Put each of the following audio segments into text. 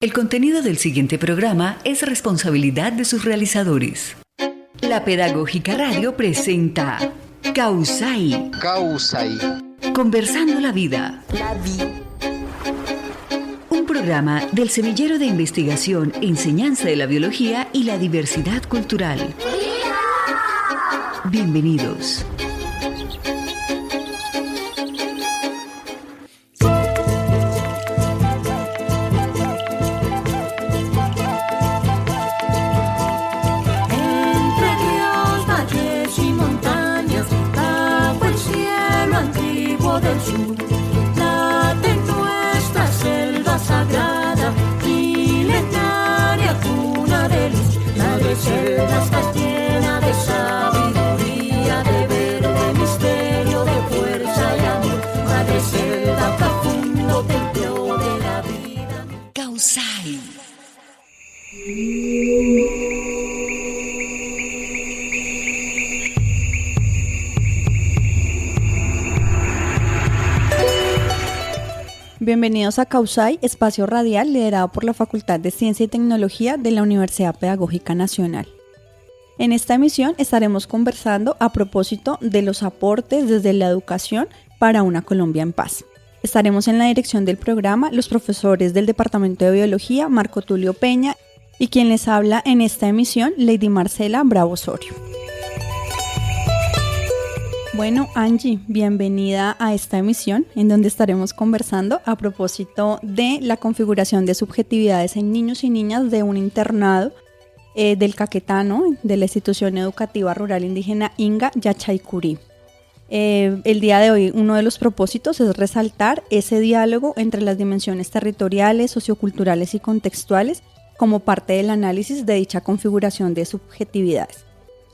El contenido del siguiente programa es responsabilidad de sus realizadores. La Pedagógica Radio presenta Causai. Conversando la vida. Un programa del Semillero de Investigación, Enseñanza de la Biología y la Diversidad Cultural. Bienvenidos. Del sur, late nuestra selva sagrada, milenaria cuna de luz. Madre selva está llena de sabiduría, de verde misterio, de fuerza y amor. Madre selva, profundo templo de la vida. Causai. Bienvenidos a Causai, espacio radial liderado por la Facultad de Ciencia y Tecnología de la Universidad Pedagógica Nacional. En esta emisión estaremos conversando a propósito de los aportes desde la educación para una Colombia en paz. Estaremos en la dirección del programa los profesores del Departamento de Biología, Marco Tulio Peña, y quien les habla en esta emisión, Lady Marcela Bravo Osorio. Bueno, Angie, bienvenida a esta emisión en donde estaremos conversando a propósito de la configuración de subjetividades en niños y niñas de un internado del Caquetá, ¿no? De la institución educativa rural indígena Inga Yachaycurí. El día de hoy uno de los propósitos es resaltar ese diálogo entre las dimensiones territoriales, socioculturales y contextuales como parte del análisis de dicha configuración de subjetividades.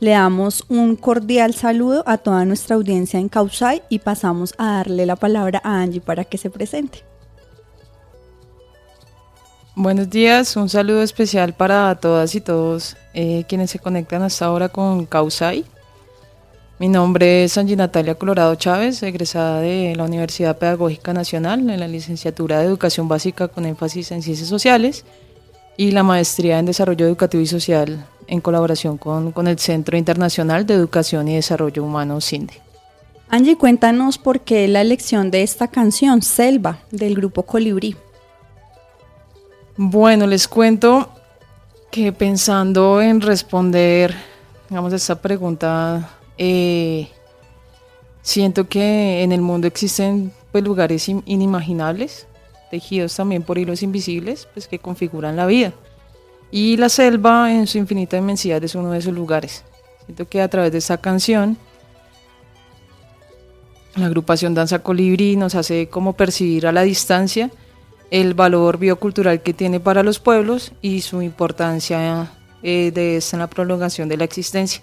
Le damos un cordial saludo a toda nuestra audiencia en Causai y pasamos a darle la palabra a Angie para que se presente. Buenos días, un saludo especial para todas y todos quienes se conectan hasta ahora con Causai. Mi nombre es Angie Natalia Colorado Chávez, egresada de la Universidad Pedagógica Nacional en la licenciatura de Educación Básica con énfasis en Ciencias Sociales y la maestría en Desarrollo Educativo y Social en colaboración con el Centro Internacional de Educación y Desarrollo Humano, CINDE. Angie, cuéntanos por qué la elección de esta canción, Selva, del grupo Colibrí. Bueno, les cuento que pensando en responder, digamos, esta pregunta, siento que en el mundo existen pues, lugares inimaginables, tejidos también por hilos invisibles, pues, que configuran la vida. Y la selva en su infinita inmensidad es uno de esos lugares. Siento que a través de esta canción, la agrupación Danza Colibrí nos hace como percibir a la distancia el valor biocultural que tiene para los pueblos y su importancia de esta en la prolongación de la existencia.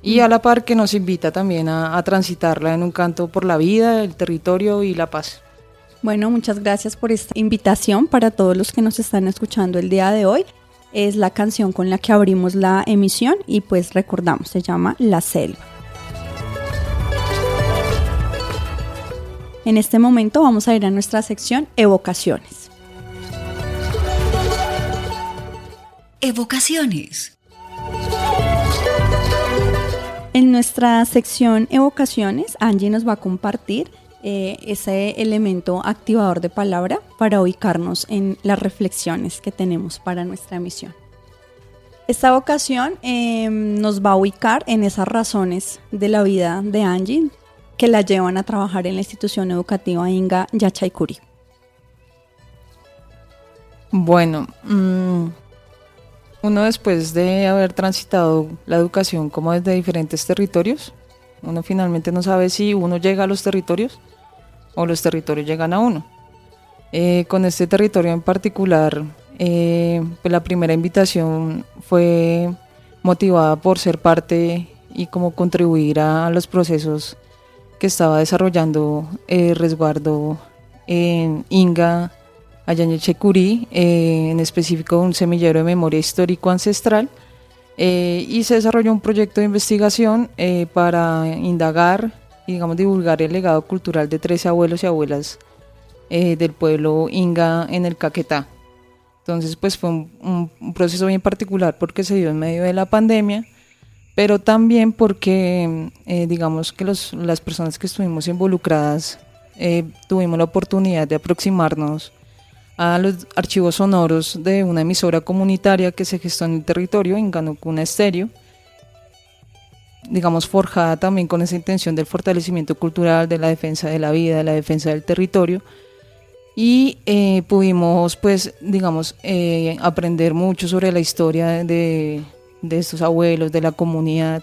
Y a la par que nos invita también a transitarla en un canto por la vida, el territorio y la paz. Bueno, muchas gracias por esta invitación para todos los que nos están escuchando el día de hoy. Es la canción con la que abrimos la emisión y pues recordamos, se llama La Selva. En este momento vamos a ir a nuestra sección Evocaciones. Evocaciones. En nuestra sección Evocaciones, Angie nos va a compartir ese elemento activador de palabra para ubicarnos en las reflexiones que tenemos para nuestra emisión. Esta evocación nos va a ubicar en esas razones de la vida de Angie que la llevan a trabajar en la institución educativa Inga Yachaycurí. Bueno, uno después de haber transitado la educación como desde diferentes territorios, uno finalmente no sabe si uno llega a los territorios o los territorios llegan a uno. Con este territorio en particular, pues la primera invitación fue motivada por ser parte y como contribuir a los procesos que estaba desarrollando resguardo en Inga Yachaycurí, en específico un semillero de memoria histórico ancestral, y se desarrolló un proyecto de investigación para indagar y digamos divulgar el legado cultural de 13 abuelos y abuelas del pueblo Inga en el Caquetá. Entonces pues fue un proceso bien particular porque se dio en medio de la pandemia, pero también porque digamos que las personas que estuvimos involucradas tuvimos la oportunidad de aproximarnos a los archivos sonoros de una emisora comunitaria que se gestó en el territorio, en Canocuna Estéreo, digamos forjada también con esa intención del fortalecimiento cultural, de la defensa de la vida, de la defensa del territorio, y pudimos pues digamos aprender mucho sobre la historia de estos abuelos, de la comunidad,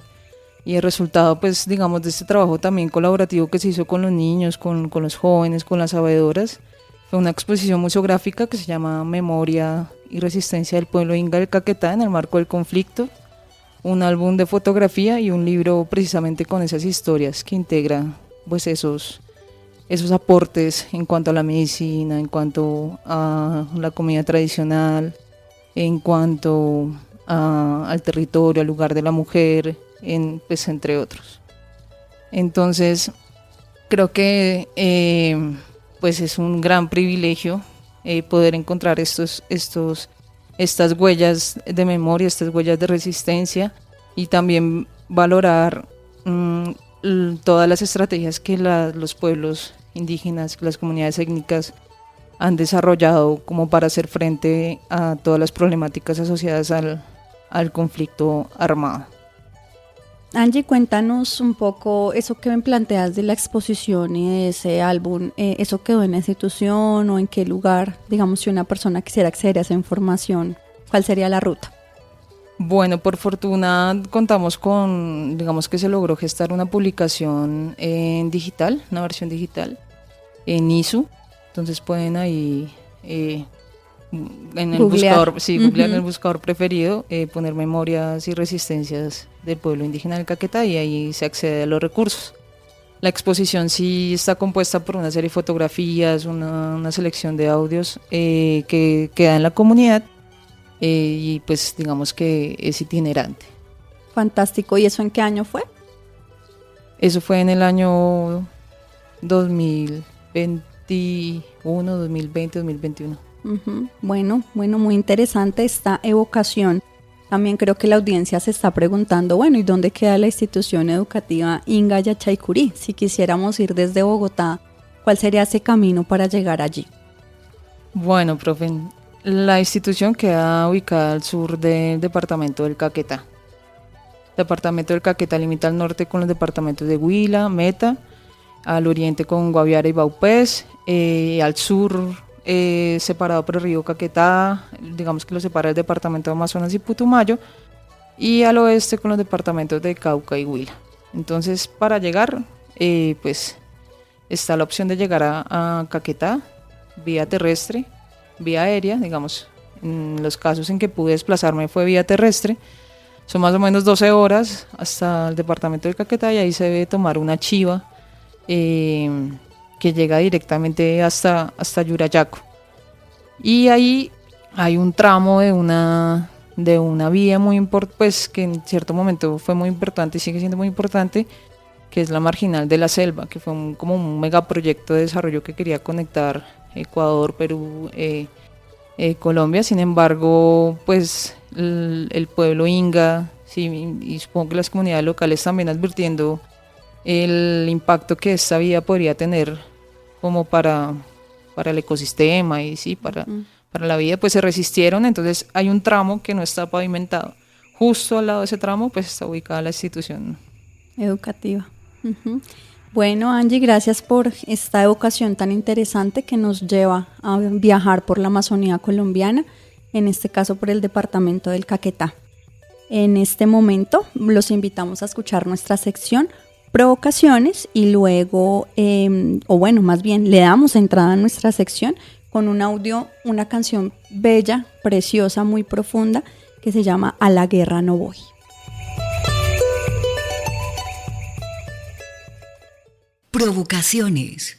y el resultado pues digamos de este trabajo también colaborativo que se hizo con los niños, con los jóvenes, con las sabedoras. Fue una exposición museográfica que se llama Memoria y Resistencia del Pueblo Inga del Caquetá en el marco del conflicto, un álbum de fotografía y un libro precisamente con esas historias que integra pues esos aportes en cuanto a la medicina, en cuanto a la comida tradicional, en cuanto al territorio, al lugar de la mujer, pues entre otros. Entonces creo que pues es un gran privilegio poder encontrar estas huellas de memoria, estas huellas de resistencia, y también valorar todas las estrategias que los pueblos indígenas, que las comunidades étnicas han desarrollado como para hacer frente a todas las problemáticas asociadas al conflicto armado. Angie, cuéntanos un poco eso que me planteas de la exposición y de ese álbum. ¿Eso quedó en la institución o en qué lugar? Digamos, si una persona quisiera acceder a esa información, ¿cuál sería la ruta? Bueno, por fortuna contamos con, digamos que se logró gestar una publicación en digital, una versión digital, en ISU. Entonces pueden ahí en el buscador, googlear en el buscador preferido, poner memorias y resistencias del pueblo indígena del Caquetá, y ahí se accede a los recursos. La exposición sí está compuesta por una serie de fotografías, una selección de audios que queda en la comunidad, y pues digamos que es itinerante. Fantástico. ¿Y eso en qué año fue? Eso fue en el año 2021, 2020, 2021. Bueno, muy interesante esta evocación. También creo que la audiencia se está preguntando, bueno, ¿y dónde queda la institución educativa Inga Yachaycurí? Si quisiéramos ir desde Bogotá, ¿cuál sería ese camino para llegar allí? Bueno, profe, la institución queda ubicada al sur del departamento del Caquetá. El departamento del Caquetá limita al norte con los departamentos de Huila, Meta, al oriente con Guaviare y Vaupés, al sur separado por el río Caquetá, digamos que lo separa el departamento de Amazonas y Putumayo, y al oeste con los departamentos de Cauca y Huila. Entonces, para llegar, pues está la opción de llegar a Caquetá vía terrestre, vía aérea, digamos, en los casos en que pude desplazarme fue vía terrestre. Son más o menos 12 horas hasta el departamento de Caquetá, y ahí se debe tomar una chiva que llega directamente hasta Yurayaco. Y ahí hay un tramo de una vía muy importante, pues que en cierto momento fue muy importante y sigue siendo muy importante, que es la Marginal de la Selva, que fue como un megaproyecto de desarrollo que quería conectar Ecuador, Perú, Colombia. Sin embargo, pues el pueblo Inga, sí, y supongo que las comunidades locales también advirtiendo el impacto que esta vía podría tener como para el ecosistema y sí, para la vida, pues se resistieron. Entonces hay un tramo que no está pavimentado. Justo al lado de ese tramo pues está ubicada la institución educativa. Bueno, Angie, gracias por esta evocación tan interesante que nos lleva a viajar por la Amazonía colombiana, en este caso por el departamento del Caquetá. En este momento los invitamos a escuchar nuestra sección Provocaciones, y luego, más bien le damos entrada a nuestra sección con un audio, una canción bella, preciosa, muy profunda, que se llama A la guerra no voy. Provocaciones.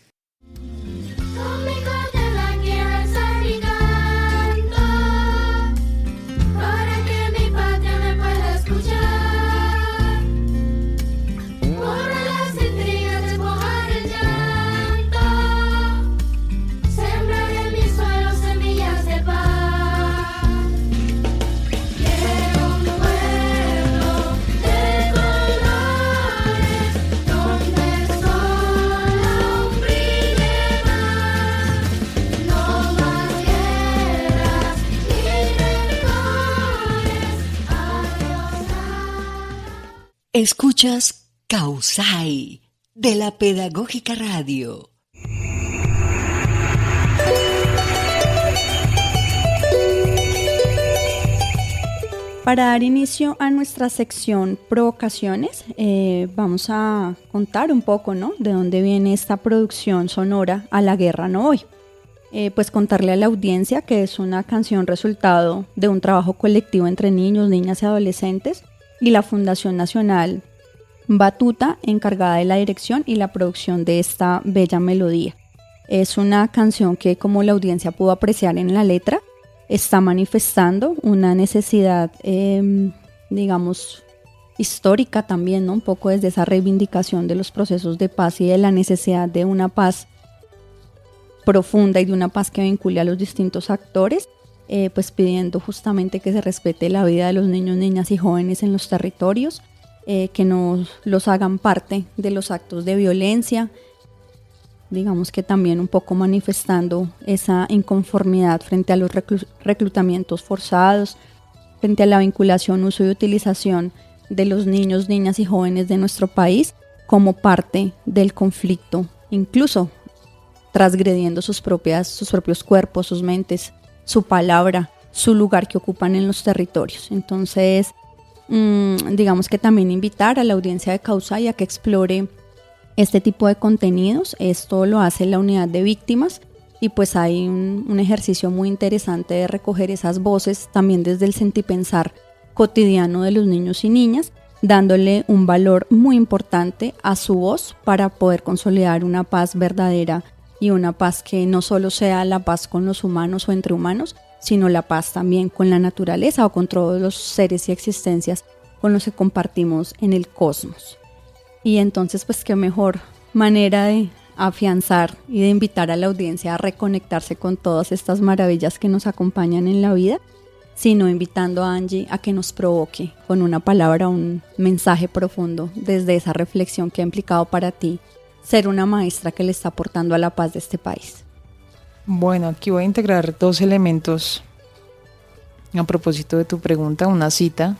Escuchas Causai de la Pedagógica Radio. Para dar inicio a nuestra sección Provocaciones, vamos a contar un poco, ¿no?, de dónde viene esta producción sonora A la guerra no voy. Pues contarle a la audiencia que es una canción resultado de un trabajo colectivo entre niños, niñas y adolescentes y la Fundación Nacional Batuta, encargada de la dirección y la producción de esta bella melodía. Es una canción que, como la audiencia pudo apreciar en la letra, está manifestando una necesidad, digamos, histórica también, ¿no? Un poco desde esa reivindicación de los procesos de paz y de la necesidad de una paz profunda y de una paz que vincule a los distintos actores, pues pidiendo justamente que se respete la vida de los niños, niñas y jóvenes en los territorios, que no los hagan parte de los actos de violencia, digamos que también un poco manifestando esa inconformidad frente a los reclutamientos forzados, frente a la vinculación, uso y utilización de los niños, niñas y jóvenes de nuestro país como parte del conflicto, incluso transgrediendo sus propios cuerpos, sus mentes, su palabra, su lugar que ocupan en los territorios. Entonces, digamos que también invitar a la audiencia de Causai a que explore este tipo de contenidos. Esto lo hace la unidad de víctimas y pues hay un ejercicio muy interesante de recoger esas voces también desde el sentipensar cotidiano de los niños y niñas, dándole un valor muy importante a su voz para poder consolidar una paz verdadera y una paz que no solo sea la paz con los humanos o entre humanos, sino la paz también con la naturaleza o con todos los seres y existencias con los que compartimos en el cosmos. Y entonces, pues qué mejor manera de afianzar y de invitar a la audiencia a reconectarse con todas estas maravillas que nos acompañan en la vida, sino invitando a Angie a que nos provoque con una palabra, un mensaje profundo desde esa reflexión que ha implicado para ti ser una maestra que le está aportando a la paz de este país. Bueno, aquí voy a integrar dos elementos a propósito de tu pregunta, una cita.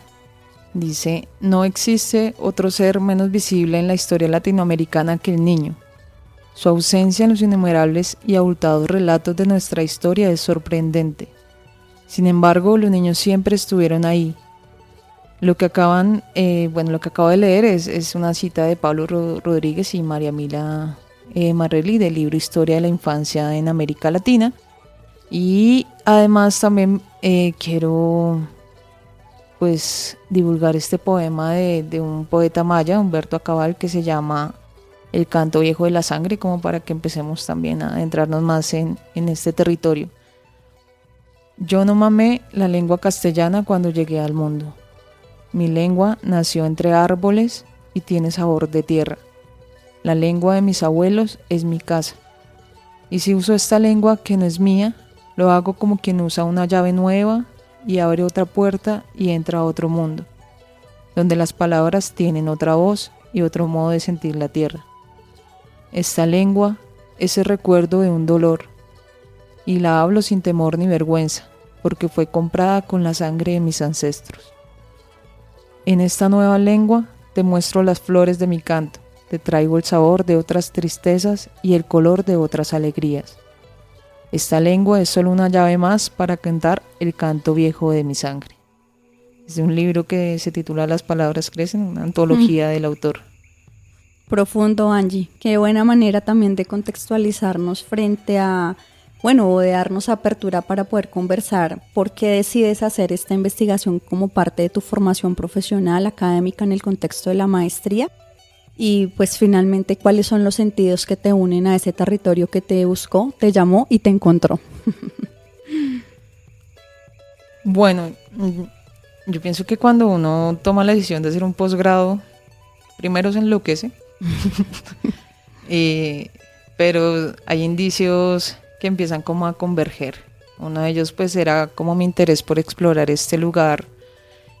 Dice: no existe otro ser menos visible en la historia latinoamericana que el niño. Su ausencia en los innumerables y abultados relatos de nuestra historia es sorprendente. Sin embargo, los niños siempre estuvieron ahí. Lo que acabo de leer es una cita de Pablo Rodríguez y María Mila Marrelli del libro Historia de la Infancia en América Latina. Y además también quiero pues divulgar este poema de un poeta maya, Humberto Acabal, que se llama El canto viejo de la sangre, como para que empecemos también a adentrarnos más en este territorio. Yo no mamé la lengua castellana cuando llegué al mundo. Mi lengua nació entre árboles y tiene sabor de tierra. La lengua de mis abuelos es mi casa. Y si uso esta lengua que no es mía, lo hago como quien usa una llave nueva y abre otra puerta y entra a otro mundo, donde las palabras tienen otra voz y otro modo de sentir la tierra. Esta lengua es el recuerdo de un dolor, y la hablo sin temor ni vergüenza, porque fue comprada con la sangre de mis ancestros. En esta nueva lengua te muestro las flores de mi canto, te traigo el sabor de otras tristezas y el color de otras alegrías. Esta lengua es solo una llave más para cantar el canto viejo de mi sangre. Es de un libro que se titula Las palabras crecen, una antología del autor. Profundo, Angie. Qué buena manera también de contextualizarnos frente a, o de darnos apertura para poder conversar. ¿Por qué decides hacer esta investigación como parte de tu formación profesional, académica en el contexto de la maestría? Y pues finalmente, ¿cuáles son los sentidos que te unen a ese territorio que te buscó, te llamó y te encontró? Bueno, yo pienso que cuando uno toma la decisión de hacer un posgrado, primero se enloquece, pero hay indicios que empiezan como a converger. Uno de ellos pues era como mi interés por explorar este lugar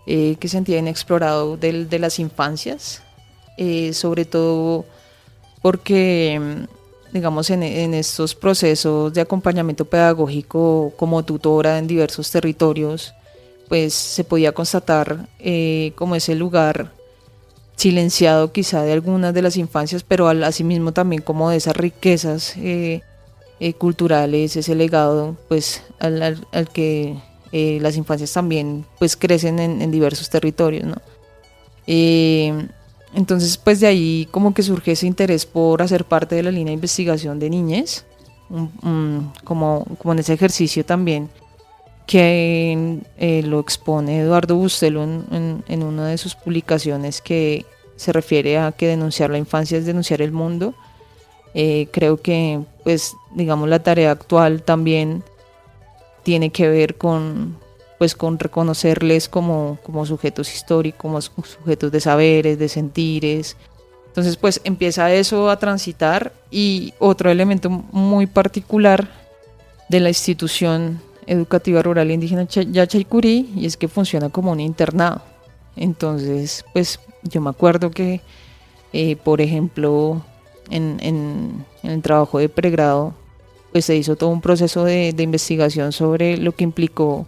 que sentía inexplorado de las infancias, sobre todo porque digamos en estos procesos de acompañamiento pedagógico como tutora en diversos territorios, pues se podía constatar como ese lugar silenciado quizá de algunas de las infancias, pero asimismo también como de esas riquezas culturales, ese legado pues al que las infancias también pues crecen en diversos territorios, ¿no? Entonces pues de ahí como que surge ese interés por hacer parte de la línea de investigación de niñez, como en ese ejercicio también que lo expone Eduardo Bustelo en una de sus publicaciones, que se refiere a que denunciar la infancia es denunciar el mundo. Creo que pues digamos la tarea actual también tiene que ver con reconocerles como sujetos históricos, como sujetos de saberes, de sentires. Entonces pues empieza eso a transitar. Y otro elemento muy particular de la institución educativa rural indígena Yachaycurí, y es que funciona como un internado. Entonces pues yo me acuerdo que por ejemplo en el trabajo de pregrado pues se hizo todo un proceso de investigación sobre lo que implicó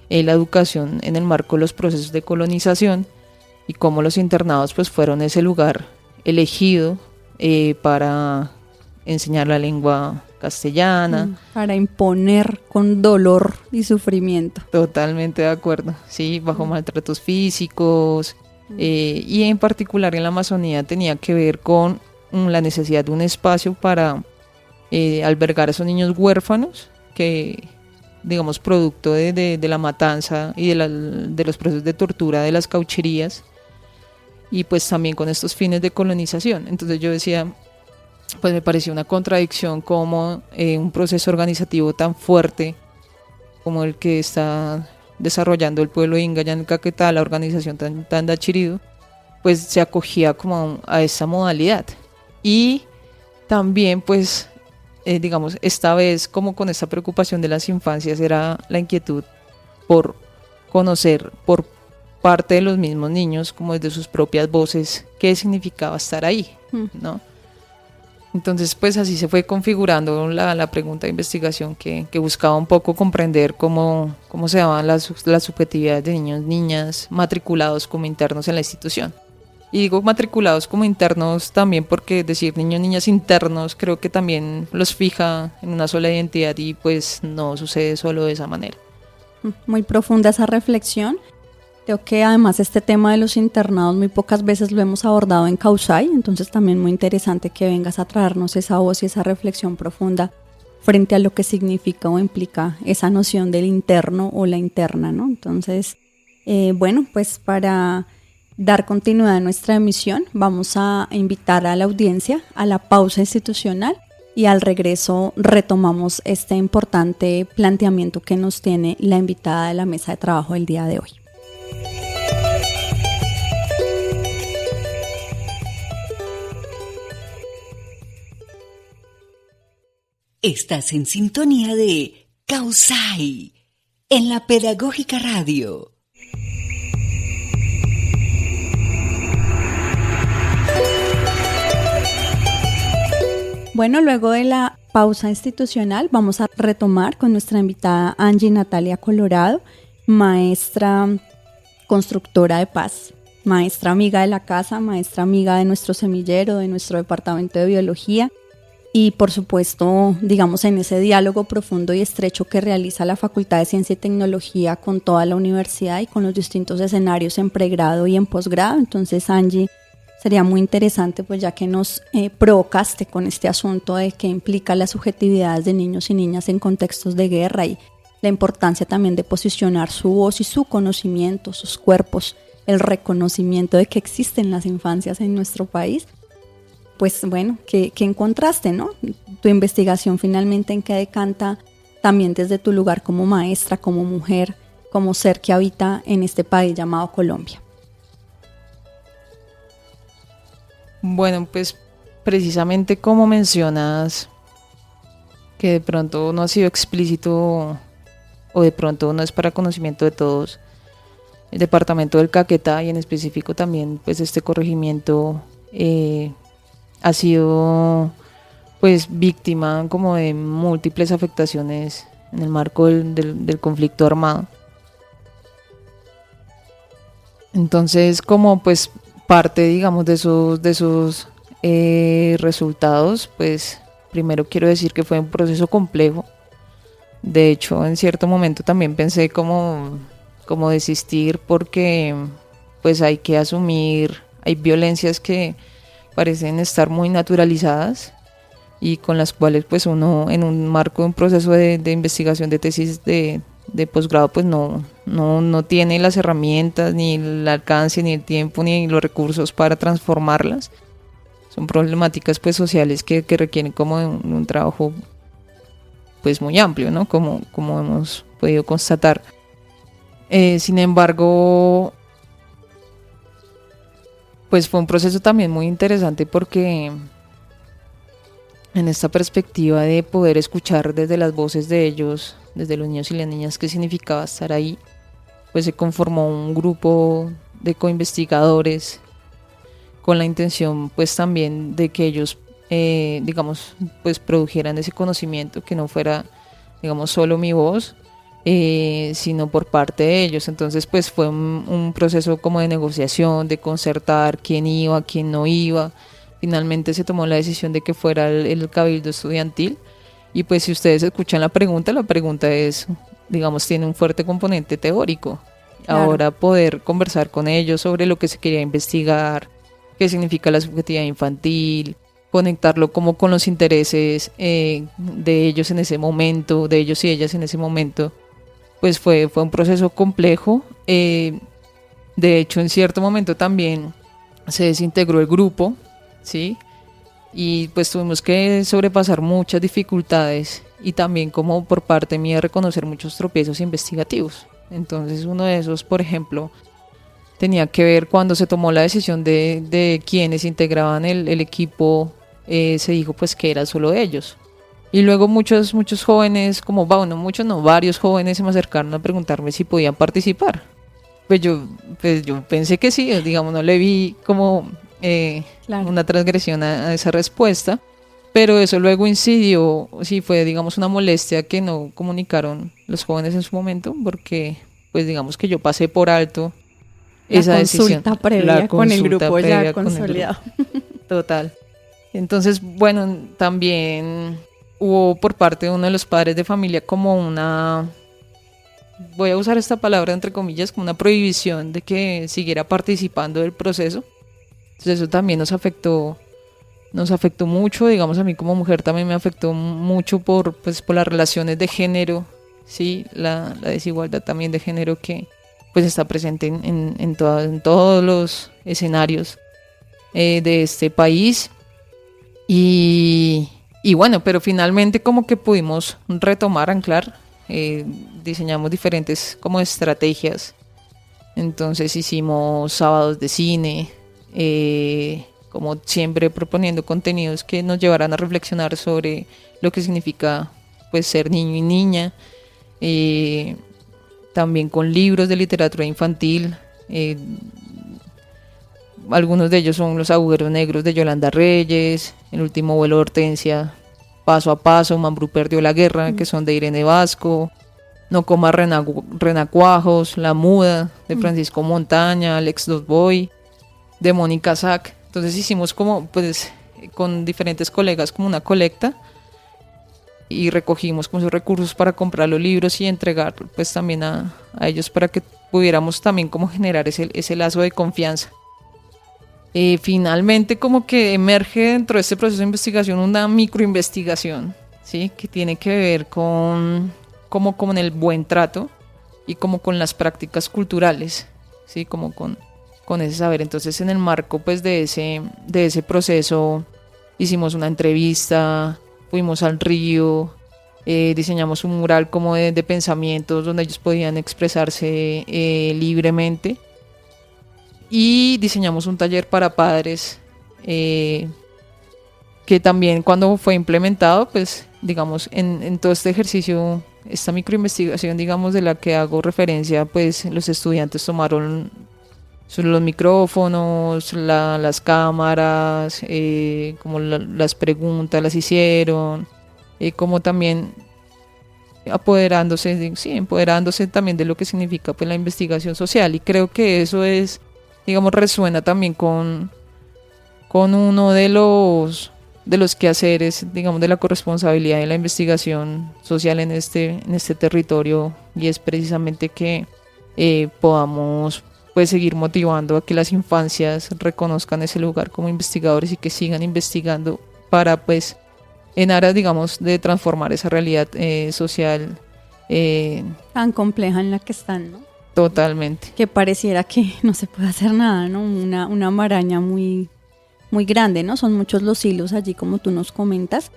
la educación en el marco de los procesos de colonización, y cómo los internados pues fueron ese lugar elegido para enseñar la lengua castellana. Para imponer con dolor y sufrimiento. Totalmente de acuerdo, sí, bajo maltratos físicos, y en particular en la Amazonía tenía que ver con la necesidad de un espacio para albergar a esos niños huérfanos que, digamos, producto de la matanza y de los procesos de tortura de las caucherías, y pues también con estos fines de colonización. Entonces yo decía, pues me parecía una contradicción como un proceso organizativo tan fuerte como el que está desarrollando el pueblo inga allá en Caquetá, la organización Tanda Chiridu, pues se acogía como a esa modalidad. Y también pues digamos, esta vez como con esta preocupación de las infancias era la inquietud por conocer por parte de los mismos niños, como desde sus propias voces, qué significaba estar ahí, ¿no? Entonces pues así se fue configurando la pregunta de investigación que buscaba un poco comprender cómo se daban las subjetividades de niños, niñas matriculados como internos en la institución. Y digo matriculados como internos también porque decir niños, niñas internos creo que también los fija en una sola identidad, y pues no sucede solo de esa manera. Muy profunda esa reflexión. Creo que además este tema de los internados muy pocas veces lo hemos abordado en Causay, entonces también muy interesante que vengas a traernos esa voz y esa reflexión profunda frente a lo que significa o implica esa noción del interno o la interna, ¿no? Entonces, bueno, pues para dar continuidad a nuestra emisión, vamos a invitar a la audiencia a la pausa institucional, y al regreso retomamos este importante planteamiento que nos tiene la invitada de la mesa de trabajo del día de hoy. Estás en sintonía de Causay en la Pedagógica Radio. Bueno, luego de la pausa institucional vamos a retomar con nuestra invitada Angie Natalia Colorado, maestra constructora de paz, maestra amiga de la casa, maestra amiga de nuestro semillero, de nuestro departamento de biología, y por supuesto, digamos, en ese diálogo profundo y estrecho que realiza la Facultad de Ciencia y Tecnología con toda la universidad y con los distintos escenarios en pregrado y en posgrado. Entonces, Angie, sería muy interesante, pues ya que nos provocaste con este asunto de qué implica las subjetividades de niños y niñas en contextos de guerra, y la importancia también de posicionar su voz y su conocimiento, sus cuerpos, el reconocimiento de que existen las infancias en nuestro país. Pues bueno, ¿qué encontraste, no? Tu investigación finalmente en qué decanta también desde tu lugar como maestra, como mujer, como ser que habita en este país llamado Colombia. Bueno, pues precisamente como mencionas que de pronto no ha sido explícito o de pronto no es para conocimiento de todos, el departamento del Caquetá y en específico también pues este corregimiento ha sido pues víctima como de múltiples afectaciones en el marco del conflicto armado. Entonces como pues parte, digamos, de esos resultados, pues primero quiero decir que fue un proceso complejo. De hecho, en cierto momento también pensé como desistir porque pues hay que asumir, hay violencias que parecen estar muy naturalizadas y con las cuales pues uno en un marco de un proceso de investigación de tesis de posgrado pues no tiene las herramientas, ni el alcance, ni el tiempo, ni los recursos para transformarlas. Son problemáticas pues sociales que requieren como de un trabajo pues muy amplio, ¿no? Como hemos podido constatar. Sin embargo, pues fue un proceso también muy interesante porque en esta perspectiva de poder escuchar desde las voces de ellos, desde los niños y las niñas, qué significaba estar ahí, pues se conformó un grupo de coinvestigadores con la intención pues también de que ellos digamos pues produjeran ese conocimiento, que no fuera digamos solo mi voz, sino por parte de ellos. Entonces pues fue un proceso como de negociación, de concertar quién iba, quién no iba. Finalmente se tomó la decisión de que fuera el cabildo estudiantil. Y pues si ustedes escuchan la pregunta es, digamos, tiene un fuerte componente teórico. Claro. Ahora poder conversar con ellos sobre lo que se quería investigar, qué significa la subjetividad infantil, conectarlo como con los intereses de ellos en ese momento, de ellos y ellas en ese momento, pues fue un proceso complejo. De hecho, en cierto momento también se desintegró el grupo, ¿sí? Y pues tuvimos que sobrepasar muchas dificultades y también como por parte mía reconocer muchos tropiezos investigativos. Entonces uno de esos, por ejemplo, tenía que ver cuando se tomó la decisión de quienes integraban el equipo, se dijo pues que era solo ellos. Y luego muchos jóvenes, varios jóvenes se me acercaron a preguntarme si podían participar. Pues yo pensé que sí, digamos, no le vi como claro, una transgresión a esa respuesta, pero eso luego incidió, sí fue digamos una molestia que no comunicaron los jóvenes en su momento, porque pues digamos que yo pasé por alto esa decisión. La consulta previa con el grupo ya consolidado. Total. Entonces, bueno, también hubo por parte de uno de los padres de familia como voy a usar esta palabra entre comillas, como una prohibición de que siguiera participando del proceso. Entonces eso también nos afectó mucho, digamos a mí como mujer también me afectó mucho por las relaciones de género, ¿sí? La desigualdad también de género que pues está presente en todos los escenarios de este país. Y bueno, pero finalmente como que pudimos retomar, anclar, diseñamos diferentes como estrategias. Entonces hicimos sábados de cine, como siempre proponiendo contenidos que nos llevaran a reflexionar sobre lo que significa pues ser niño y niña, también con libros de literatura infantil. Algunos de ellos son Los agujeros negros de Yolanda Reyes, El último vuelo de Hortensia, Paso a paso, Mambrú perdió la guerra, que son de Irene Vasco, No comas renacuajos, La muda de Francisco Montaña, Alex Dosboy, de Mónica Sack. Entonces hicimos como pues con diferentes colegas como una colecta y recogimos con sus recursos para comprar los libros y entregar pues también a ellos para que pudiéramos también como generar ese lazo de confianza. Finalmente como que emerge dentro de este proceso de investigación una microinvestigación, ¿sí? Que tiene que ver con el buen trato y como con las prácticas culturales, ¿sí? Como con ese saber. Entonces en el marco pues de ese proceso hicimos una entrevista, fuimos al río, diseñamos un mural como de pensamientos donde ellos podían expresarse libremente. Y diseñamos un taller para padres que también cuando fue implementado, pues digamos en todo este ejercicio, esta microinvestigación digamos de la que hago referencia, pues los estudiantes tomaron los micrófonos, las cámaras, como las preguntas las hicieron, como también empoderándose también de lo que significa pues la investigación social, y creo que eso es digamos, resuena también con uno de los quehaceres, digamos, de la corresponsabilidad de la investigación social en este territorio, y es precisamente que podamos pues seguir motivando a que las infancias reconozcan ese lugar como investigadores y que sigan investigando para pues en aras, digamos, de transformar esa realidad social Tan compleja en la que están, ¿no? totalmente. Que pareciera que no se puede hacer nada, ¿no? Una maraña muy, muy grande, ¿no? Son muchos los hilos allí, como tú nos comentas.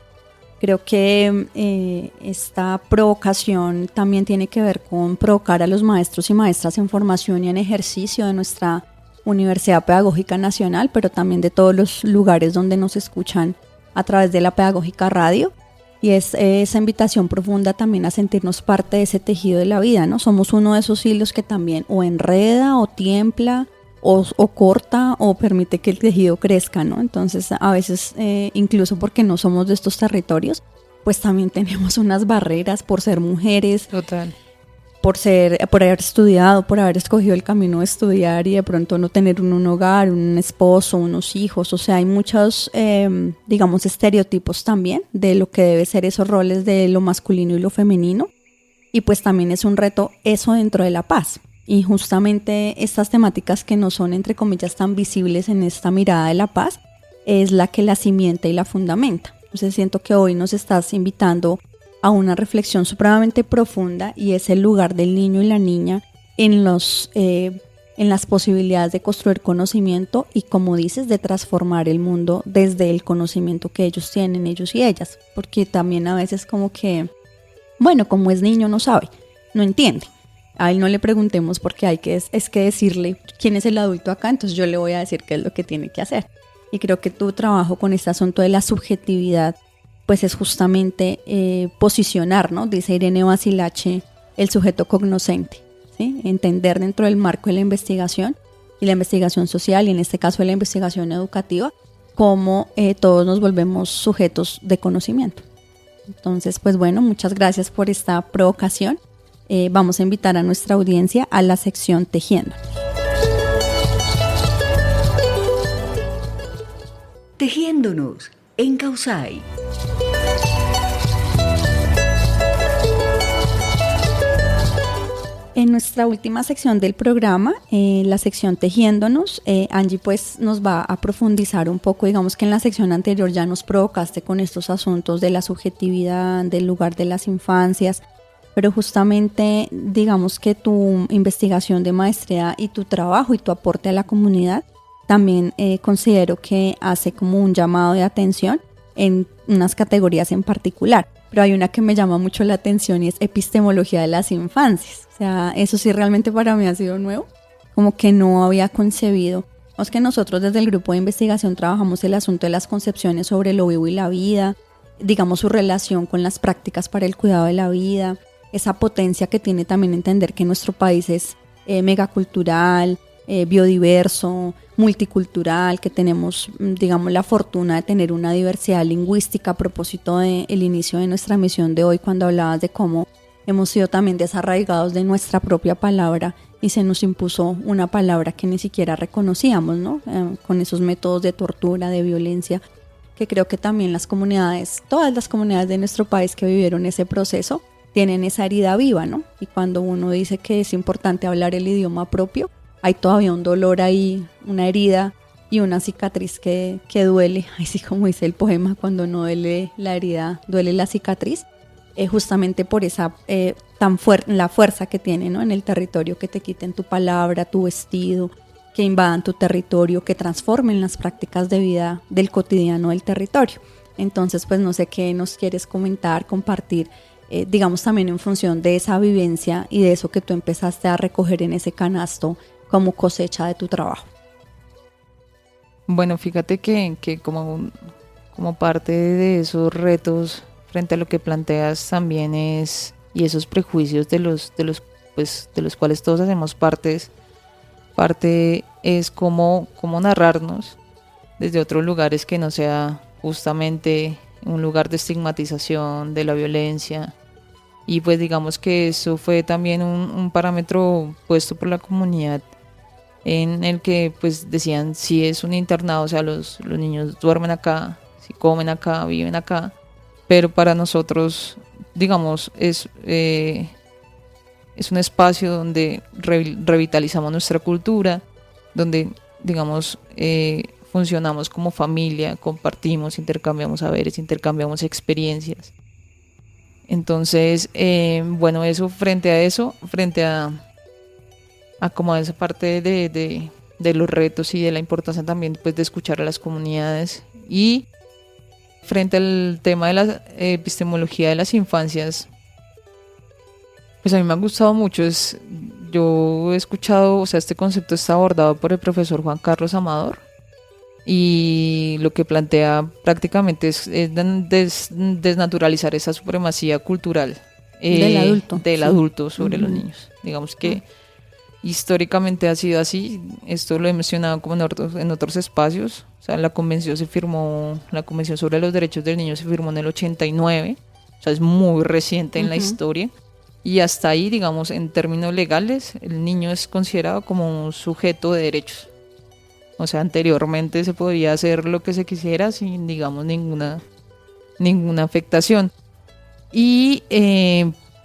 Creo que esta provocación también tiene que ver con provocar a los maestros y maestras en formación y en ejercicio de nuestra Universidad Pedagógica Nacional, pero también de todos los lugares donde nos escuchan a través de la Pedagógica Radio. Y es esa invitación profunda también a sentirnos parte de ese tejido de la vida, ¿no? Somos uno de esos hilos que también o enreda o tiembla o corta o permite que el tejido crezca, ¿no? Entonces a veces incluso porque no somos de estos territorios, pues también tenemos unas barreras por ser mujeres, Total. por haber estudiado, por haber escogido el camino de estudiar y de pronto no tener un hogar, un esposo, unos hijos. O sea, hay muchos, digamos, estereotipos también de lo que debe ser esos roles de lo masculino y lo femenino. Y pues también es un reto eso dentro de la paz. Y justamente estas temáticas que no son, entre comillas, tan visibles en esta mirada de la paz, es la que la cimienta y la fundamenta. Entonces siento que hoy nos estás invitando a una reflexión supremamente profunda, y es el lugar del niño y la niña en las posibilidades de construir conocimiento y, como dices, de transformar el mundo desde el conocimiento que ellos tienen, ellos y ellas. Porque también a veces como que, bueno, como es niño no sabe, no entiende. A él no le preguntemos porque es que decirle quién es el adulto acá, entonces yo le voy a decir qué es lo que tiene que hacer. Y creo que tu trabajo con este asunto de la subjetividad pues es justamente posicionar, ¿no? Dice Irene Basilache, el sujeto cognoscente, ¿sí? Entender dentro del marco de la investigación y la investigación social, y en este caso de la investigación educativa, cómo todos nos volvemos sujetos de conocimiento. Entonces, pues bueno, muchas gracias por esta provocación. Vamos a invitar a nuestra audiencia a la sección Tejiendo. Tejiéndonos en Causay. En nuestra última sección del programa, la sección Tejiéndonos, Angie pues nos va a profundizar un poco. Digamos que en la sección anterior ya nos provocaste con estos asuntos de la subjetividad, del lugar de las infancias, pero justamente digamos que tu investigación de maestría y tu trabajo y tu aporte a la comunidad también considero que hace como un llamado de atención en unas categorías en particular. Pero hay una que me llama mucho la atención y es epistemología de las infancias. O sea, eso sí realmente para mí ha sido nuevo, como que no había concebido. Es que nosotros desde el grupo de investigación trabajamos el asunto de las concepciones sobre lo vivo y la vida, digamos su relación con las prácticas para el cuidado de la vida, esa potencia que tiene también entender que nuestro país es megacultural, biodiverso, multicultural, que tenemos, digamos, la fortuna de tener una diversidad lingüística. A propósito del inicio de nuestra misión de hoy, cuando hablabas de cómo hemos sido también desarraigados de nuestra propia palabra y se nos impuso una palabra que ni siquiera reconocíamos, ¿no? Con esos métodos de tortura, de violencia, que creo que también las comunidades, todas las comunidades de nuestro país que vivieron ese proceso, tienen esa herida viva, ¿no? Y cuando uno dice que es importante hablar el idioma propio, hay todavía un dolor ahí, una herida y una cicatriz que duele. Así como dice el poema, cuando no duele la herida, duele la cicatriz. Justamente por esa la fuerza que tiene, ¿no? En el territorio, que te quiten tu palabra, tu vestido, que invadan tu territorio, que transformen las prácticas de vida del cotidiano del territorio. Entonces, pues no sé qué nos quieres comentar, compartir, digamos también en función de esa vivencia y de eso que tú empezaste a recoger en ese canasto como cosecha de tu trabajo. Bueno, fíjate que como parte de esos retos frente a lo que planteas también es, y esos prejuicios de los cuales todos hacemos parte es cómo narrarnos desde otros lugares que no sea justamente un lugar de estigmatización de la violencia. Y pues digamos que eso fue también un parámetro puesto por la comunidad en el que pues decían si es un internado, o sea, los niños duermen acá, si comen acá, viven acá, pero para nosotros, digamos, es un espacio donde revitalizamos nuestra cultura, donde, digamos, funcionamos como familia, compartimos, intercambiamos saberes, intercambiamos experiencias. Entonces, bueno, eso, frente a como esa parte de los retos y de la importancia también pues de escuchar a las comunidades, y frente al tema de la epistemología de las infancias, pues a mí me ha gustado mucho. Yo he escuchado, o sea, este concepto está abordado por el profesor Juan Carlos Amador, y lo que plantea prácticamente es desnaturalizar esa supremacía cultural del adulto sobre los niños. Digamos que históricamente ha sido así. Esto lo he mencionado como en otros espacios. O sea, la convención sobre los derechos del niño se firmó en el 89, o sea, es muy reciente en la historia. Y hasta ahí, digamos, en términos legales, el niño es considerado como un sujeto de derechos. O sea, anteriormente se podía hacer lo que se quisiera sin, digamos, ninguna afectación. Y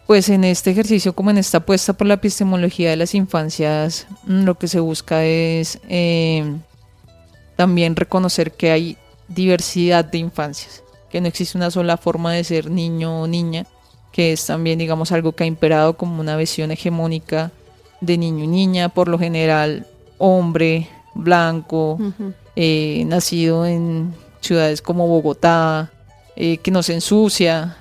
pues en este ejercicio, como en esta apuesta por la epistemología de las infancias, lo que se busca es también reconocer que hay diversidad de infancias, que no existe una sola forma de ser niño o niña, que es también, digamos, algo que ha imperado como una visión hegemónica de niño y niña, por lo general hombre, blanco, nacido en ciudades como Bogotá, que no se ensucia.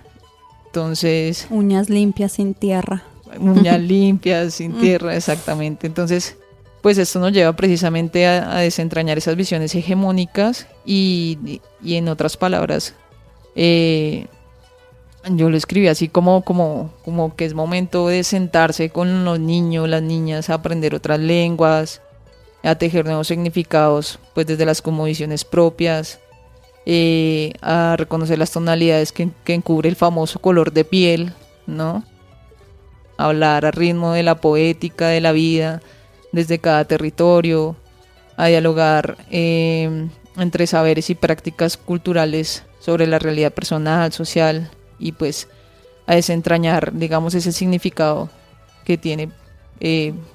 Entonces, uñas limpias sin tierra. Uñas limpias sin tierra, exactamente. Entonces, pues esto nos lleva precisamente a desentrañar esas visiones hegemónicas y en otras palabras, yo lo escribí así como que es momento de sentarse con los niños, las niñas, a aprender otras lenguas, a tejer nuevos significados, pues desde las cosmovisiones propias, a reconocer las tonalidades que encubre el famoso color de piel, ¿no? Hablar a ritmo de la poética de la vida desde cada territorio, a dialogar entre saberes y prácticas culturales sobre la realidad personal, social, y pues a desentrañar, digamos, ese significado que tiene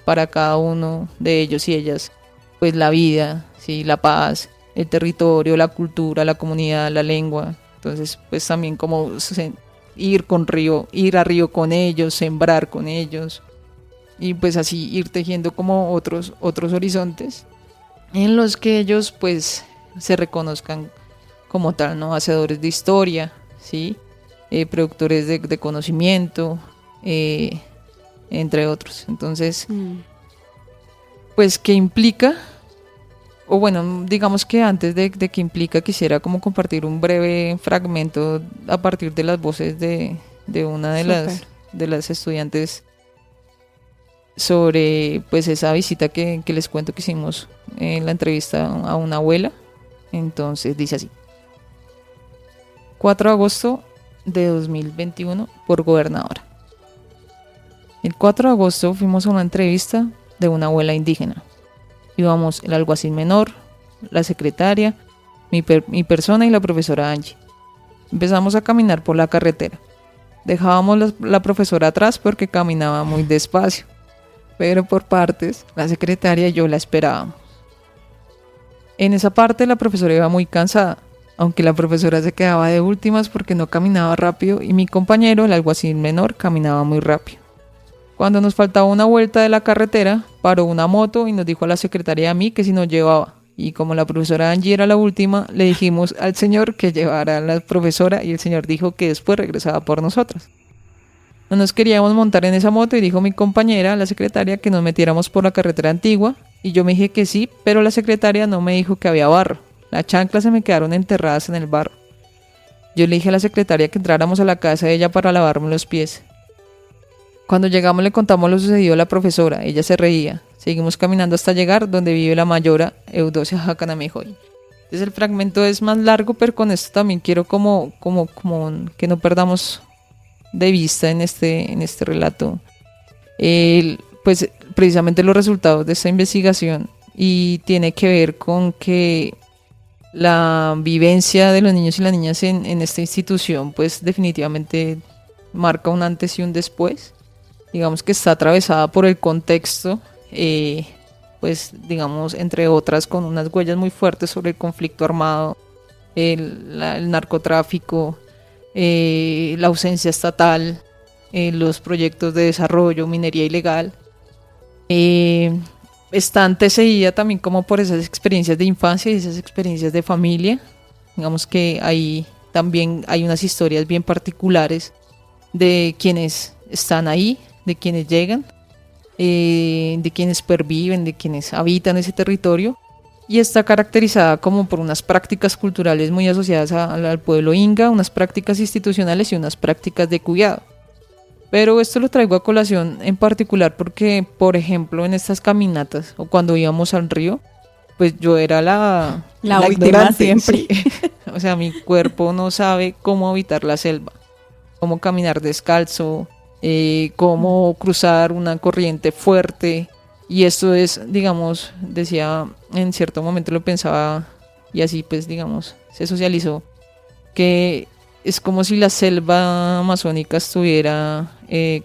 para cada uno de ellos y ellas, pues la vida, ¿sí? La paz, el territorio, la cultura, la comunidad, la lengua. Entonces, pues también como ir a río con ellos, sembrar con ellos, y pues así ir tejiendo como otros horizontes en los que ellos pues se reconozcan como tal, ¿no? Hacedores de historia, ¿sí? Productores de conocimiento, entre otros. Entonces, pues, ¿qué implica? O bueno, digamos que antes de que implica, quisiera como compartir un breve fragmento a partir de las voces de una de las estudiantes sobre pues esa visita que les cuento que hicimos en la entrevista a una abuela. Entonces dice así: 4 de agosto de 2021 por gobernadora. El 4 de agosto fuimos a una entrevista de una abuela indígena. Íbamos el alguacil menor, la secretaria, mi persona y la profesora Angie. Empezamos a caminar por la carretera. Dejábamos la profesora atrás porque caminaba muy despacio, pero por partes la secretaria y yo la esperábamos. En esa parte la profesora iba muy cansada, aunque la profesora se quedaba de últimas porque no caminaba rápido, y mi compañero, el alguacil menor, caminaba muy rápido. Cuando nos faltaba una vuelta de la carretera, paró una moto y nos dijo a la secretaria y a mí que si nos llevaba. Y como la profesora Angie era la última, le dijimos al señor que llevara a la profesora, y el señor dijo que después regresaba por nosotras. No nos queríamos montar en esa moto y dijo mi compañera, la secretaria, que nos metiéramos por la carretera antigua, y yo me dije que sí, pero la secretaria no me dijo que había barro. Las chanclas se me quedaron enterradas en el barro. Yo le dije a la secretaria que entráramos a la casa de ella para lavarme los pies. Cuando llegamos le contamos lo sucedido a la profesora. Ella se reía. Seguimos caminando hasta llegar donde vive la mayora Eudocia Jacanamejoy. Entonces el fragmento es más largo, pero con esto también quiero como que no perdamos de vista en este relato pues precisamente los resultados de esta investigación y tiene que ver con que la vivencia de los niños y las niñas en esta institución pues definitivamente marca un antes y un después. Digamos que está atravesada por el contexto, pues digamos entre otras con unas huellas muy fuertes sobre el conflicto armado, el narcotráfico, la ausencia estatal, los proyectos de desarrollo, minería ilegal. Está antecedida también como por esas experiencias de infancia y esas experiencias de familia. Digamos que ahí también hay unas historias bien particulares de quienes están ahí, de quienes llegan, de quienes perviven, de quienes habitan ese territorio. Y está caracterizada como por unas prácticas culturales muy asociadas al pueblo inga, unas prácticas institucionales y unas prácticas de cuidado. Pero esto lo traigo a colación en particular porque, por ejemplo, en estas caminatas o cuando íbamos al río, pues yo era la última ignorante, siempre. sí. O sea, mi cuerpo no sabe cómo habitar la selva, cómo caminar descalzo, cómo cruzar una corriente fuerte. Y esto es, digamos, decía, en cierto momento lo pensaba y así pues, digamos, se socializó, que es como si la selva amazónica estuviera,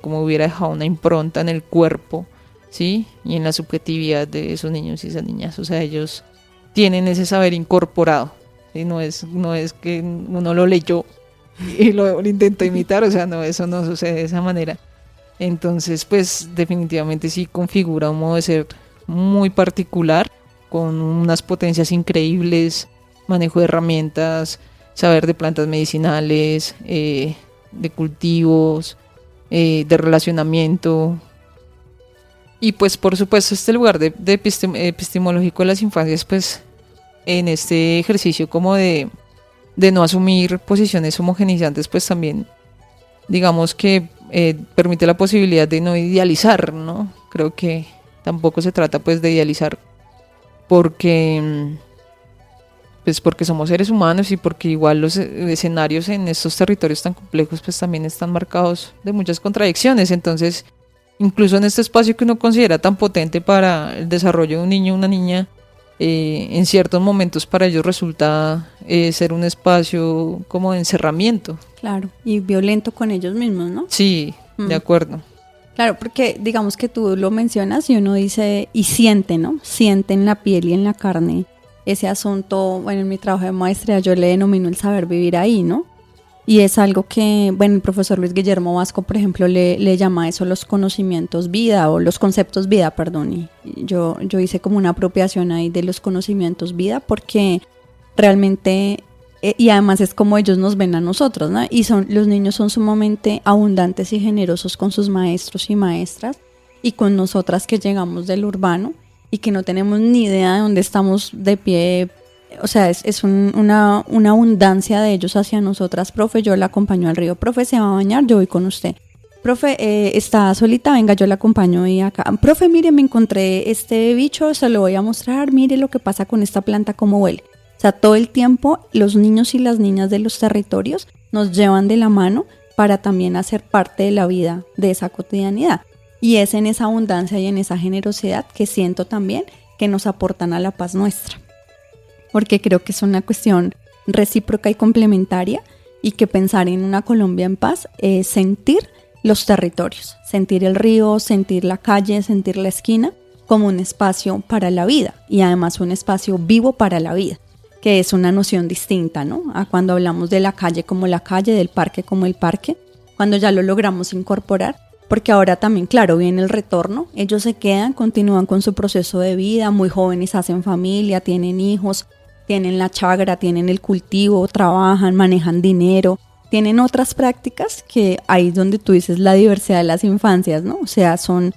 como hubiera dejado una impronta en el cuerpo, ¿sí? Y en la subjetividad de esos niños y esas niñas. O sea, ellos tienen ese saber incorporado, ¿sí? No es que uno lo leyó y lo intentó imitar, o sea, no, eso no sucede de esa manera. Entonces, pues definitivamente sí configura un modo de ser muy particular, con unas potencias increíbles, manejo de herramientas, saber de plantas medicinales, de cultivos, de relacionamiento. Y pues por supuesto este lugar de epistemológico de las infancias, pues en este ejercicio como de no asumir posiciones homogeneizantes, pues también digamos que permite la posibilidad de no idealizar, ¿no? Creo que tampoco se trata pues de idealizar porque somos seres humanos y porque igual los escenarios en estos territorios tan complejos pues también están marcados de muchas contradicciones. Entonces, incluso en este espacio que uno considera tan potente para el desarrollo de un niño o una niña, en ciertos momentos para ellos resulta ser un espacio como de encerramiento. Claro, y violento con ellos mismos, ¿no? Sí, de acuerdo. Claro, porque digamos que tú lo mencionas y uno dice y siente, ¿no? Siente en la piel y en la carne ese asunto. Bueno, en mi trabajo de maestría yo le denomino el saber vivir ahí, ¿no? Y es algo que, bueno, el profesor Luis Guillermo Vasco, por ejemplo, le llama a eso los conocimientos vida o los conceptos vida, perdón. Y yo hice como una apropiación ahí de los conocimientos vida porque realmente, y además es como ellos nos ven a nosotros, ¿no? Y los niños son sumamente abundantes y generosos con sus maestros y maestras y con nosotras que llegamos del urbano y que no tenemos ni idea de dónde estamos de pie. O sea, es una abundancia de ellos hacia nosotras. Profe, yo la acompaño al río. Profe, ¿se va a bañar? Yo voy con usted. Profe, ¿está solita? Venga, yo la acompaño y acá. Profe, mire, me encontré este bicho, se lo voy a mostrar. Mire lo que pasa con esta planta, cómo huele. O sea, todo el tiempo los niños y las niñas de los territorios nos llevan de la mano para también hacer parte de la vida de esa cotidianidad. Y es en esa abundancia y en esa generosidad que siento también que nos aportan a la paz nuestra. Porque creo que es una cuestión recíproca y complementaria y que pensar en una Colombia en paz es sentir los territorios, sentir el río, sentir la calle, sentir la esquina como un espacio para la vida y además un espacio vivo para la vida, que es una noción distinta, ¿no? A cuando hablamos de la calle como la calle, del parque como el parque, cuando ya lo logramos incorporar, porque ahora también, claro, viene el retorno, ellos se quedan, continúan con su proceso de vida, muy jóvenes hacen familia, tienen hijos, tienen la chagra, tienen el cultivo, trabajan, manejan dinero, tienen otras prácticas que ahí es donde tú dices la diversidad de las infancias, ¿no? O sea, son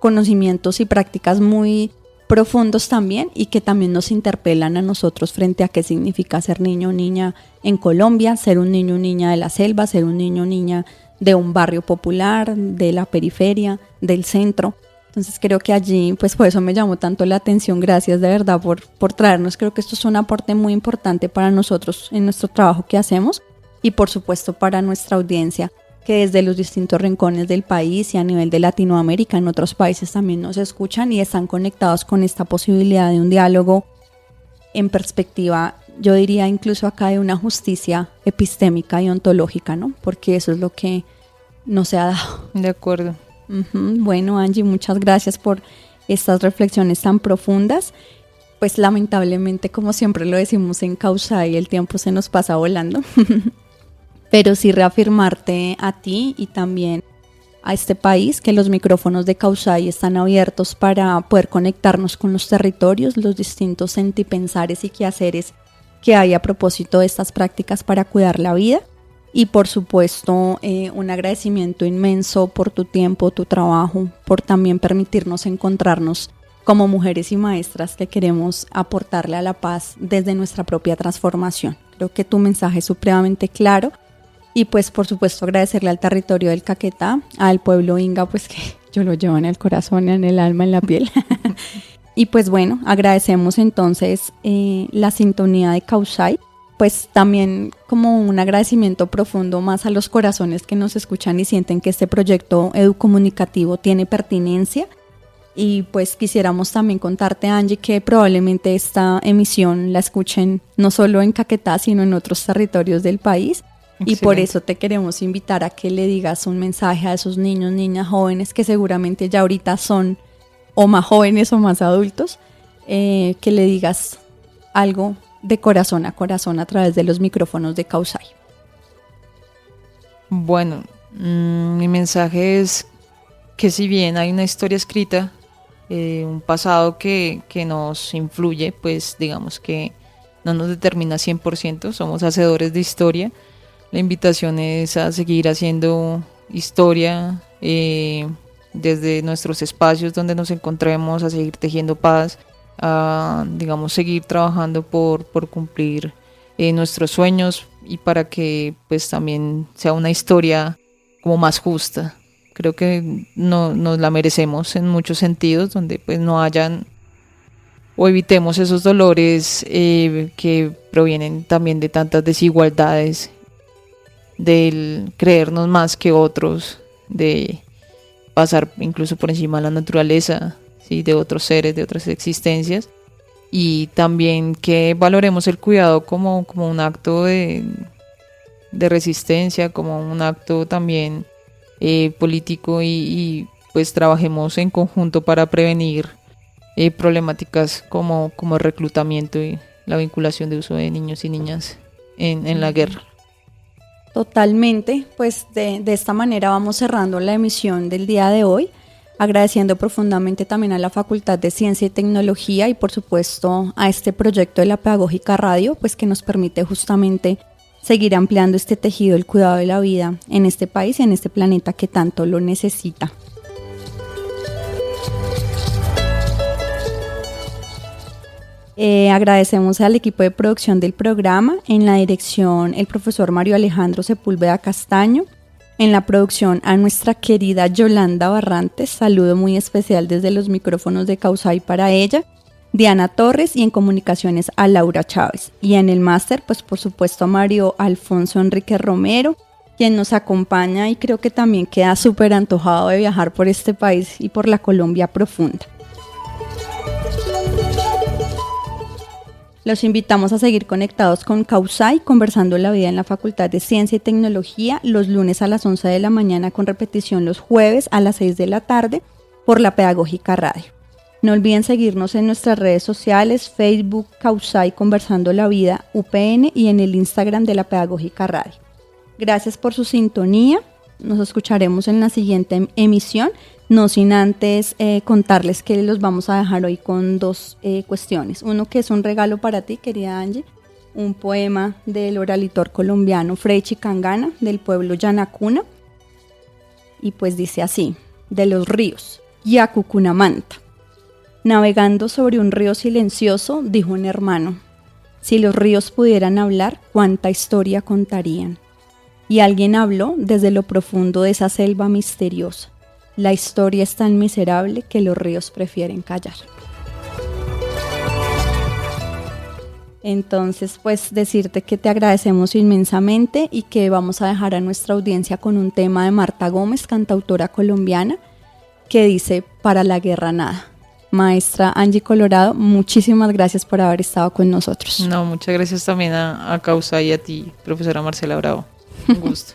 conocimientos y prácticas muy profundos también y que también nos interpelan a nosotros frente a qué significa ser niño o niña en Colombia, ser un niño o niña de la selva, ser un niño o niña de un barrio popular, de la periferia, del centro. Entonces creo que allí, pues por eso me llamó tanto la atención. Gracias de verdad por traernos. Creo que esto es un aporte muy importante para nosotros en nuestro trabajo que hacemos y por supuesto para nuestra audiencia. que desde los distintos rincones del país y a nivel de Latinoamérica, en otros países también nos escuchan y están conectados con esta posibilidad de un diálogo en perspectiva, yo diría incluso acá de una justicia epistémica y ontológica, ¿no? Porque eso es lo que no se ha dado. De acuerdo. Bueno, Angie, muchas gracias por estas reflexiones tan profundas. Pues lamentablemente, como siempre lo decimos en Causai, el tiempo se nos pasa volando. Pero sí reafirmarte a ti y también a este país que los micrófonos de Causai están abiertos para poder conectarnos con los territorios, los distintos sentipensares y quehaceres que hay a propósito de estas prácticas para cuidar la vida. Y por supuesto, un agradecimiento inmenso por tu tiempo, tu trabajo, por también permitirnos encontrarnos como mujeres y maestras que queremos aportarle a la paz desde nuestra propia transformación. Creo que tu mensaje es supremamente claro. Y pues por supuesto agradecerle al territorio del Caquetá, al pueblo Inga, pues que yo lo llevo en el corazón, en el alma, en la piel. Y pues bueno, agradecemos entonces la sintonía de Causai, pues también como un agradecimiento profundo más a los corazones que nos escuchan y sienten que este proyecto educomunicativo tiene pertinencia. Y pues quisiéramos también contarte, Angie, que probablemente esta emisión la escuchen no solo en Caquetá, sino en otros territorios del país. Excelente. Y por eso te queremos invitar a que le digas un mensaje a esos niños, niñas, jóvenes que seguramente ya ahorita son o más jóvenes o más adultos, que le digas algo de corazón a través de los micrófonos de Causai. Bueno, mi mensaje es que si bien hay una historia escrita, un pasado que nos influye, pues digamos que no nos determina 100%, somos hacedores de historia. La invitación es a seguir haciendo historia desde nuestros espacios donde nos encontremos, a seguir tejiendo paz, a digamos seguir trabajando por cumplir nuestros sueños y para que pues también sea una historia como más justa. Creo que nos la merecemos en muchos sentidos, donde pues no hayan o evitemos esos dolores que provienen también de tantas desigualdades, del creernos más que otros, de pasar incluso por encima de la naturaleza, ¿sí? De otros seres, de otras existencias, y también que valoremos el cuidado como un acto de resistencia, como un acto también político y pues trabajemos en conjunto para prevenir problemáticas como el reclutamiento y la vinculación de uso de niños y niñas en la guerra. Totalmente, pues de esta manera vamos cerrando la emisión del día de hoy, agradeciendo profundamente también a la Facultad de Ciencia y Tecnología y por supuesto a este proyecto de la Pedagógica Radio, pues que nos permite justamente seguir ampliando este tejido del cuidado de la vida en este país y en este planeta que tanto lo necesita. Agradecemos al equipo de producción del programa, en la dirección el profesor Mario Alejandro Sepúlveda Castaño, en la producción a nuestra querida Yolanda Barrantes, saludo muy especial desde los micrófonos de Causai para ella, Diana Torres, y en comunicaciones a Laura Chávez, y en el máster pues por supuesto a Mario Alfonso Enrique Romero, quien nos acompaña y creo que también queda súper antojado de viajar por este país y por la Colombia profunda. Los invitamos a seguir conectados con Causai, conversando la vida en la Facultad de Ciencia y Tecnología, los lunes a las 11 de la mañana con repetición los jueves a las 6 de la tarde por la Pedagógica Radio. No olviden seguirnos en nuestras redes sociales, Facebook, Causai Conversando la Vida, UPN, y en el Instagram de la Pedagógica Radio. Gracias por su sintonía, nos escucharemos en la siguiente emisión. No sin antes contarles que los vamos a dejar hoy con dos cuestiones. Uno que es un regalo para ti, querida Angie, un poema del oralitor colombiano Frei Chicangana, del pueblo Yanacuna. Y pues dice así, de los ríos, Yacucunamanta. Navegando sobre un río silencioso, dijo un hermano, si los ríos pudieran hablar, cuánta historia contarían. Y alguien habló desde lo profundo de esa selva misteriosa. La historia es tan miserable que los ríos prefieren callar. Entonces, pues decirte que te agradecemos inmensamente y que vamos a dejar a nuestra audiencia con un tema de Marta Gómez, cantautora colombiana, que dice: para la guerra nada. Maestra Angie Colorado, muchísimas gracias por haber estado con nosotros. No, muchas gracias también a Causa y a ti, profesora Marcela Bravo. Un gusto.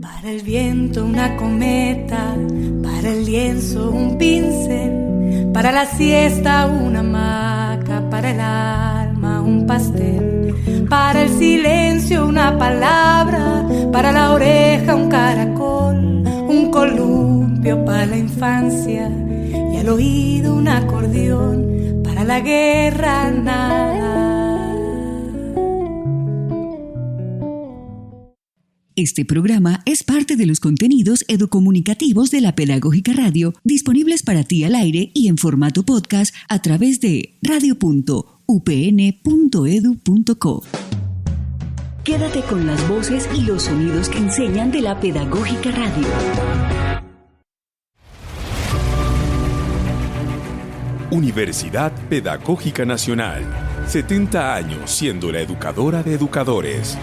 Para el viento una cometa, para el lienzo un pincel, para la siesta una hamaca, para el alma un pastel, para el silencio una palabra, para la oreja un caracol, un columpio para la infancia y al oído un acordeón, para la guerra nada. Este programa es parte de los contenidos educomunicativos de la Pedagógica Radio, disponibles para ti al aire y en formato podcast a través de radio.upn.edu.co. Quédate con las voces y los sonidos que enseñan de la Pedagógica Radio. Universidad Pedagógica Nacional. 70 años siendo la educadora de educadores.